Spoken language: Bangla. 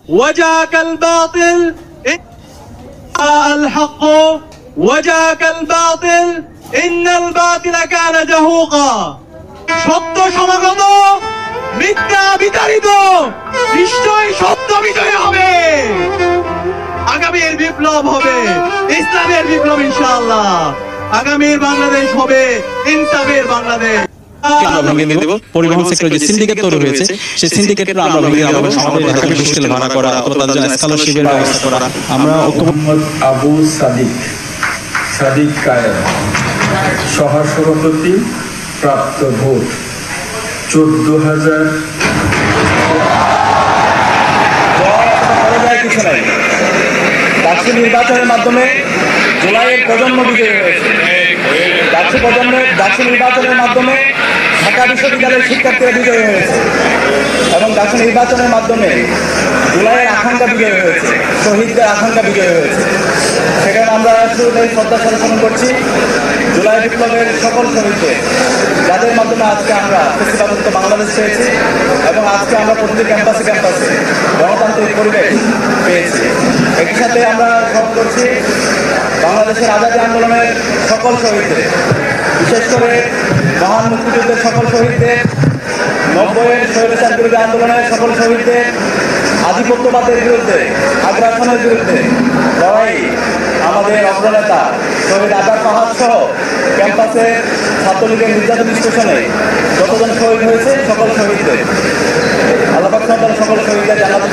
وجاءك الباطل الحق وجاءك الباطل إن الباطل كان زهوقا সত্য সমাগত মিথ্যা বিতাড়িত নিশ্চয়ই সত্য বিজয় হবে আগামীর বিপ্লব হবে ইসলামের বিপ্লব ইনশাআল্লাহ আগামীর বাংলাদেশ হবে ইনসাফের বাংলাদেশ আমরা ভেঙে দেব পরিবহন সেক্টরে যে সিন্ডিকেট তৈরি হয়েছে সেই সিন্ডিকেটটা আমরা ভেঙে দেব আমাদের ঢাকাকে মুশকিল ভাড়া করা অথবা তাদের জন্য স্কলারশিপের ব্যবস্থা করা আমরা মোহাম্মদ আবু সাদিক কায়েম সহসভাপতি প্রাপ্ত ভোট 14,000 ডাকসু নির্বাচনের মাধ্যমে জুলাইয়ের প্রজন্ম বিজয়ী হয়েছে। ডাকসু নির্বাচনের মাধ্যমে ঢাকা বিশ্ববিদ্যালয়ের শিক্ষার্থীরা বিজয়ী হয়েছে এবং ডাকসু নির্বাচনের মাধ্যমে জুলাইয়ের আকাঙ্ক্ষা বিজয়ী হয়েছে, শহীদদের আকাঙ্ক্ষা বিজয়ী হয়েছে। সেখানে আমরা শুরুতেই শ্রদ্ধা স্মরণ করছি জুলাই বিপ্লবের সকল শহীদদের, যাদের মাধ্যমে আজকে আমরা ফেসিবাদমুক্ত বাংলাদেশ পেয়েছি এবং আজকে আমরা প্রতিটি ক্যাম্পাসে গণতান্ত্রিক পরিবেশ পেয়েছি। একই সাথে আমরা স্মরণ করছি বাংলাদেশের আজাদী আন্দোলনের সকল শহীদদের, বিশেষ করে মহান মুক্তিযুদ্ধের সকল শহীদদের, 90-এর স্বৈরাচার বিরোধী আন্দোলনের সকল শহীদদের, আধিপত্যবাদের বিরুদ্ধে, আগ্রাসনের বিরুদ্ধে লড়াই আমাদের অগ্রনেতা শহীদ আজাদ পাহাড় সহ ক্যাম্পাসে ছাত্রলীগের নির্যাতন স্টেশনে যতজন শহীদ হয়েছে সকল শহীদদের আল্লাহ পাক সকল শহীদদের জান্নাতুল